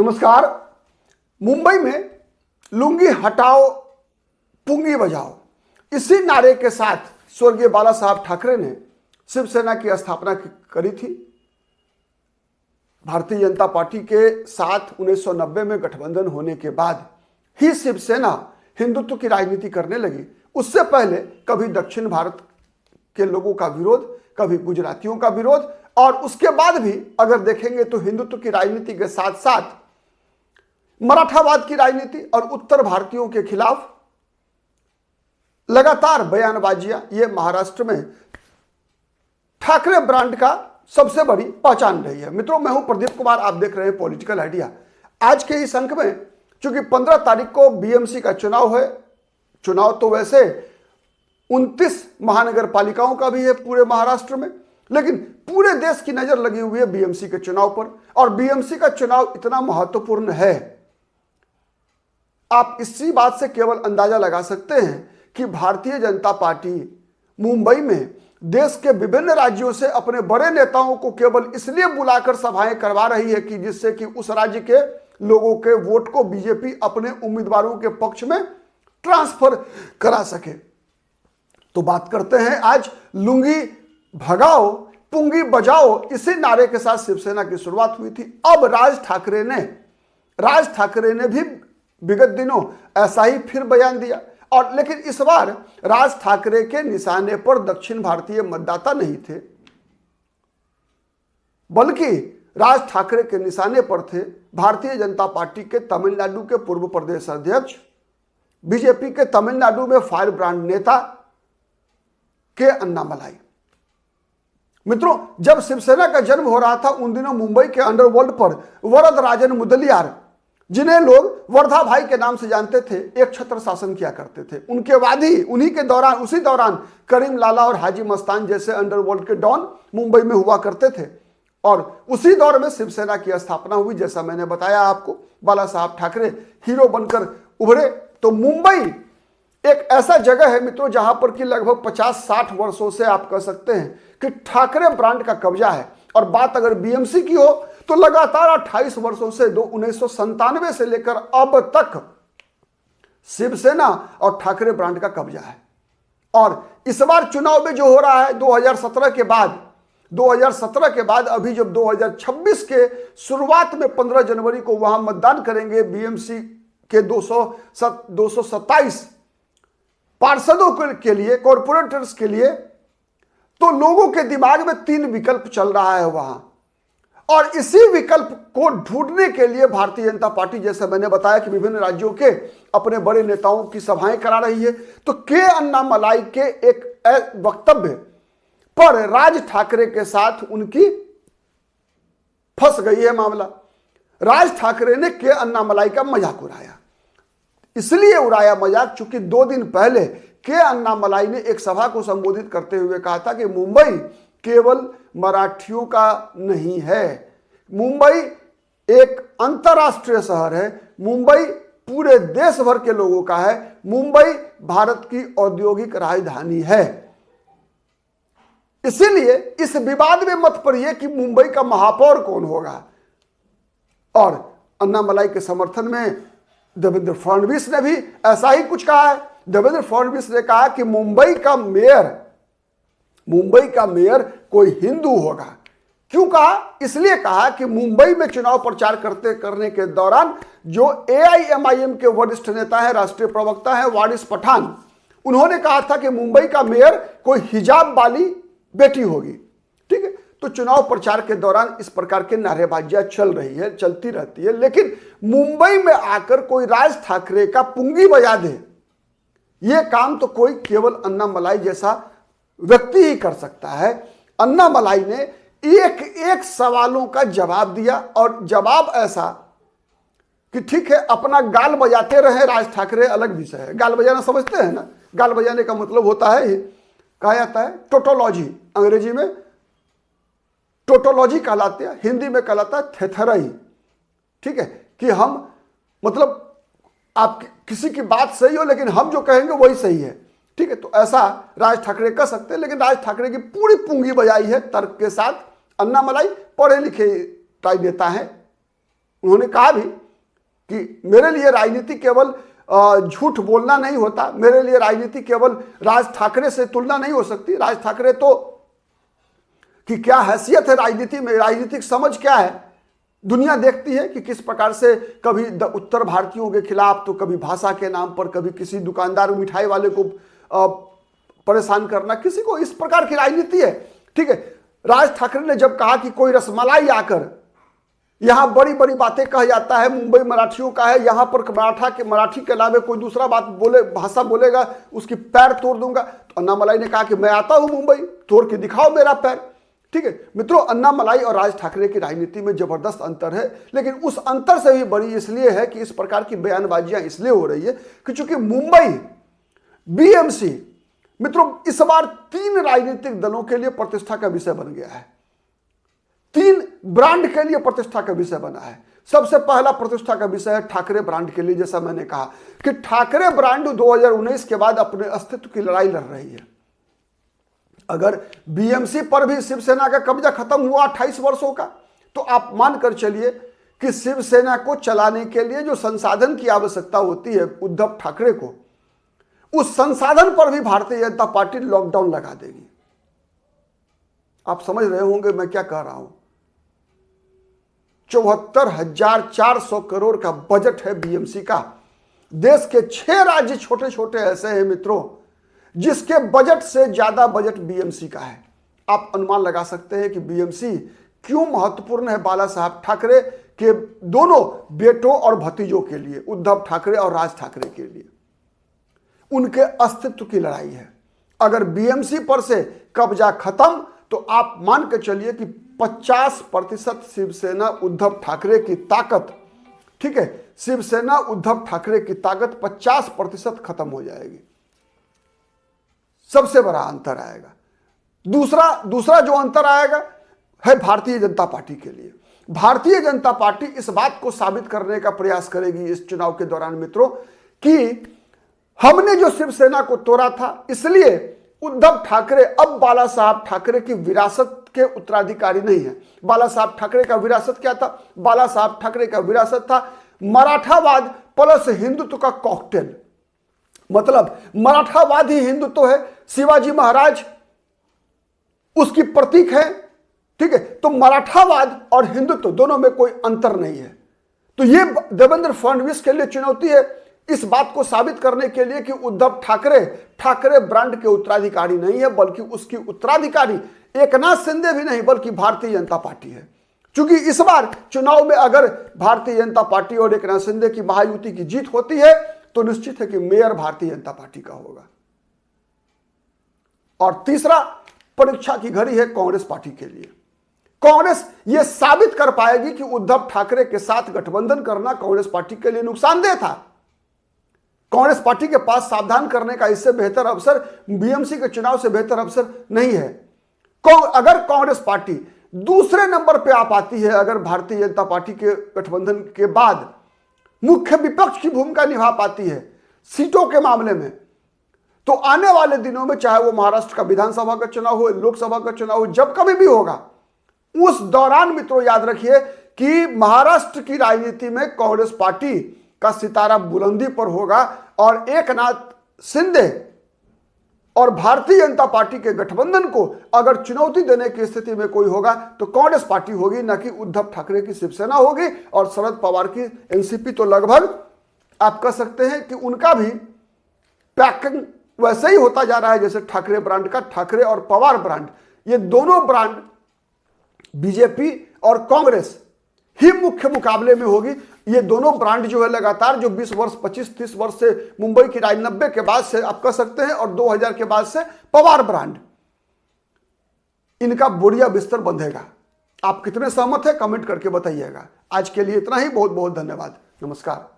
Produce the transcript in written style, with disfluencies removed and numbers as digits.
नमस्कार। मुंबई में लुंगी हटाओ पुंगी बजाओ, इसी नारे के साथ स्वर्गीय बाला साहब ठाकरे ने शिवसेना की स्थापना करी थी। भारतीय जनता पार्टी के साथ 1990 में गठबंधन होने के बाद ही शिवसेना हिंदुत्व की राजनीति करने लगी। उससे पहले कभी दक्षिण भारत के लोगों का विरोध, कभी गुजरातियों का विरोध, और उसके बाद भी अगर देखेंगे तो हिंदुत्व की राजनीति के साथ साथ मराठावाद की राजनीति और उत्तर भारतीयों के खिलाफ लगातार बयानबाजियां, ये महाराष्ट्र में ठाकरे ब्रांड का सबसे बड़ी पहचान रही है। मित्रों, मैं हूं प्रदीप कुमार, आप देख रहे हैं पॉलिटिकल आइडिया। आज के इस अंक में चूंकि 15 तारीख को बीएमसी का चुनाव है, चुनाव तो वैसे 29 महानगर पालिकाओं का भी है पूरे महाराष्ट्र में, लेकिन पूरे देश की नजर लगी हुई है बीएमसी के चुनाव पर। और बीएमसी का चुनाव इतना महत्वपूर्ण है, आप इसी बात से केवल अंदाजा लगा सकते हैं कि भारतीय जनता पार्टी मुंबई में देश के विभिन्न राज्यों से अपने बड़े नेताओं को केवल इसलिए बुलाकर सभाएं करवा रही है कि जिससे कि उस राज्य के लोगों के वोट को बीजेपी अपने उम्मीदवारों के पक्ष में ट्रांसफर करा सके। तो बात करते हैं आज लुंगी भगाओ पुंगी बजाओ, इसी नारे के साथ शिवसेना की शुरुआत हुई थी। अब राज ठाकरे ने भी विगत दिनों ऐसा ही फिर बयान दिया, और लेकिन इस बार राज ठाकरे के निशाने पर दक्षिण भारतीय मतदाता नहीं थे, बल्कि राज ठाकरे के निशाने पर थे भारतीय जनता पार्टी के तमिलनाडु के पूर्व प्रदेश अध्यक्ष, बीजेपी के तमिलनाडु में फायर ब्रांड नेता के अन्नामलाई। मित्रों, जब शिवसेना का जन्म हो रहा था उन दिनों मुंबई के अंडरवर्ल्ड पर वरदराजन मुदलियार, जिन्हें लोग वर्धा भाई के नाम से जानते थे, एक छत्र शासन किया करते थे। उनके बाद ही उसी दौरान करीम लाला और हाजी मस्तान जैसे अंडरवर्ल्ड के डॉन मुंबई में हुआ करते थे, और उसी दौर में शिवसेना की स्थापना हुई। जैसा मैंने बताया आपको, बाला साहब ठाकरे हीरो बनकर उभरे। तो मुंबई एक ऐसा जगह है मित्रों जहां पर कि लगभग 50-60 वर्षों से आप कह सकते हैं कि ठाकरे ब्रांड का कब्जा है। और बात अगर बीएमसी की हो तो लगातार 28 वर्षों से 1997 से लेकर अब तक शिवसेना और ठाकरे ब्रांड का कब्जा है। और इस बार चुनाव में जो हो रहा है 2017 के बाद अभी जब 2026 के शुरुआत में 15 जनवरी को वहां मतदान करेंगे बीएमसी के 227 पार्षदों के लिए, कॉर्पोरेटर्स के लिए, तो लोगों के दिमाग में 3 विकल्प चल रहा है वहां, और इसी विकल्प को ढूंढने के लिए भारतीय जनता पार्टी, जैसे मैंने बताया कि विभिन्न राज्यों के अपने बड़े नेताओं की सभाएं करा रही है। तो के अन्नामलाई के एक वक्तव्य पर राज ठाकरे के साथ उनकी फंस गई है मामला। राज ठाकरे ने के अन्नामलाई का मजाक उड़ाया, इसलिए उड़ाया मजाक चूंकि 2 दिन पहले के अन्नामलाई ने एक सभा को संबोधित करते हुए कहा था कि मुंबई केवल मराठियों का नहीं है, मुंबई एक अंतर्राष्ट्रीय शहर है, मुंबई पूरे देश भर के लोगों का है, मुंबई भारत की औद्योगिक राजधानी है। इसीलिए इस विवाद में मत पड़िए कि मुंबई का महापौर कौन होगा। और अन्नामलाई के समर्थन में देवेंद्र फडणवीस ने भी ऐसा ही कुछ कहा है। देवेंद्र फडणवीस ने कहा कि मुंबई का मेयर कोई हिंदू होगा। क्यों कहा? इसलिए कहा कि मुंबई में चुनाव प्रचार करने के दौरान जो एआईएमआईएम के वरिष्ठ नेता है, राष्ट्रीय प्रवक्ता है वारिस पठान, उन्होंने कहा था कि मुंबई का मेयर कोई हिजाब वाली बेटी होगी। ठीक है, तो चुनाव प्रचार के दौरान इस प्रकार के नारेबाजियां चलती रहती है, लेकिन मुंबई में आकर कोई राज ठाकरे का पुंगी बजा दे, यह काम तो कोई केवल अन्नामलाई जैसा व्यक्ति ही कर सकता है। अन्नामलाई ने एक सवालों का जवाब दिया, और जवाब ऐसा कि ठीक है, अपना गाल बजाते रहे राज ठाकरे अलग विषय है। गाल बजाना समझते हैं ना? गाल बजाने का मतलब होता है, कहा जाता है टोटोलॉजी, अंग्रेजी में टोटोलॉजी कहलाते हैं, हिंदी में कहलाता है थेथराई। ठीक है, कि हम मतलब आप किसी की बात सही हो लेकिन हम जो कहेंगे वही सही है। ठीक है, तो ऐसा राज ठाकरे कर सकते हैं, लेकिन राज ठाकरे की पूरी पूंगी बजाई है तर्क के साथ। अन्नामलाई पढ़े लिखे राजनेता हैं, उन्होंने कहा भी कि मेरे लिए राजनीति केवल झूठ बोलना नहीं होता, मेरे लिए राजनीति केवल राज ठाकरे से तुलना नहीं हो सकती। राज ठाकरे तो कि क्या हैसियत है राजनीति में, राजनीतिक समझ क्या है, दुनिया देखती है कि किस प्रकार से कभी उत्तर भारतीयों के खिलाफ, तो कभी भाषा के नाम पर, कभी किसी दुकानदार मिठाई वाले को परेशान करना, किसी को इस प्रकार की राजनीति है। ठीक है, राज ठाकरे ने जब कहा कि कोई रसमलाई आकर यहां बड़ी बड़ी बातें कह जाता है, मुंबई मराठियों का है, यहां पर मराठी के अलावा कोई दूसरा बात बोले, भाषा बोलेगा उसकी पैर तोड़ दूंगा, तो अन्नामलाई ने कहा कि मैं आता हूं मुंबई, तोड़ के दिखाओ मेरा पैर। ठीक है मित्रों, अन्नामलाई और राज ठाकरे की राजनीति में जबरदस्त अंतर है, लेकिन उस अंतर से भी बड़ी इसलिए है कि इस प्रकार की बयानबाजियां इसलिए हो रही है कि चूंकि मुंबई बीएमसी मित्रों इस बार 3 राजनीतिक दलों के लिए प्रतिष्ठा का विषय बन गया है, 3 ब्रांड के लिए प्रतिष्ठा का विषय बना है। सबसे पहला प्रतिष्ठा का विषय है ठाकरे ब्रांड के लिए। जैसा मैंने कहा कि ठाकरे ब्रांड 2019 के बाद अपने अस्तित्व की लड़ाई लड़ रही है। अगर बीएमसी पर भी शिवसेना का कब्जा खत्म हुआ 28 वर्षों का, तो आप मानकर चलिए कि शिवसेना को चलाने के लिए जो संसाधन की आवश्यकता होती है उद्धव ठाकरे को, उस संसाधन पर भी भारतीय जनता पार्टी लॉकडाउन लगा देगी। आप समझ रहे होंगे मैं क्या कह रहा हूं। 74,400 करोड़ का बजट है बीएमसी का। देश के 6 राज्य छोटे छोटे ऐसे हैं मित्रों जिसके बजट से ज्यादा बजट बीएमसी का है। आप अनुमान लगा सकते हैं कि बीएमसी क्यों महत्वपूर्ण है बाला साहब ठाकरे के दोनों बेटों और भतीजों के लिए, उद्धव ठाकरे और राज ठाकरे के लिए। उनके अस्तित्व की लड़ाई है। अगर बीएमसी पर से कब्जा खत्म तो आप मान के चलिए कि 50% शिवसेना उद्धव ठाकरे की ताकत, ठीक है, शिवसेना उद्धव ठाकरे की ताकत 50% खत्म हो जाएगी। सबसे बड़ा अंतर आएगा। दूसरा जो अंतर आएगा है भारतीय जनता पार्टी के लिए। भारतीय जनता पार्टी इस बात को साबित करने का प्रयास करेगी इस चुनाव के दौरान मित्रों कि हमने जो शिवसेना को तोड़ा था, इसलिए उद्धव ठाकरे अब बाला साहब ठाकरे की विरासत के उत्तराधिकारी नहीं है। बाला साहब ठाकरे का विरासत क्या था? बाला साहब ठाकरे का विरासत था मराठावाद प्लस हिंदुत्व का कॉकटेल। मतलब मराठावाद ही हिंदुत्व है, शिवाजी महाराज उसकी प्रतीक है। ठीक है, तो मराठावाद और हिंदुत्व दोनों में कोई अंतर नहीं है। तो ये देवेंद्र फडणवीस के लिए चुनौती है इस बात को साबित करने के लिए कि उद्धव ठाकरे ब्रांड के उत्तराधिकारी नहीं है, बल्कि उसकी उत्तराधिकारी एकनाथ शिंदे भी नहीं बल्कि भारतीय जनता पार्टी है। क्योंकि इस बार चुनाव में अगर भारतीय जनता पार्टी और एकनाथ शिंदे की महायुति की जीत होती है तो निश्चित है कि मेयर भारतीय जनता पार्टी का होगा। और तीसरा परीक्षा की घड़ी है कांग्रेस पार्टी के लिए। कांग्रेस यह साबित कर पाएगी कि उद्धव ठाकरे के साथ गठबंधन करना कांग्रेस पार्टी के लिए नुकसानदेह था। कांग्रेस पार्टी के पास सावधान करने का इससे बेहतर अवसर बीएमसी के चुनाव से बेहतर अवसर नहीं है। अगर कांग्रेस पार्टी दूसरे नंबर पे आ पाती है, अगर भारतीय जनता पार्टी के गठबंधन के बाद मुख्य विपक्ष की भूमिका निभा पाती है सीटों के मामले में, तो आने वाले दिनों में चाहे वो महाराष्ट्र का विधानसभा का चुनाव हो, लोकसभा का चुनाव हो, जब कभी भी होगा, उस दौरान मित्रों याद रखिए कि महाराष्ट्र की राजनीति में कांग्रेस पार्टी का सितारा बुलंदी पर होगा और एकनाथ शिंदे और भारतीय जनता पार्टी के गठबंधन को अगर चुनौती देने की स्थिति में कोई होगा तो कांग्रेस पार्टी होगी, न कि उद्धव ठाकरे की शिवसेना होगी। और शरद पवार की एनसीपी तो लगभग आप कह सकते हैं कि उनका भी पैकिंग वैसे ही होता जा रहा है जैसे ठाकरे ब्रांड का। ठाकरे और पवार ब्रांड, ये दोनों ब्रांड बीजेपी और कांग्रेस ही मुख्य मुकाबले में होगी। ये दोनों ब्रांड जो है लगातार जो 20 वर्ष 25-30 वर्ष से मुंबई की राज 90 के बाद से आप कह सकते हैं और 2000 के बाद से पवार ब्रांड, इनका बोरिया बिस्तर बंधेगा। आप कितने सहमत हैं कमेंट करके बताइएगा। आज के लिए इतना ही, बहुत बहुत धन्यवाद, नमस्कार।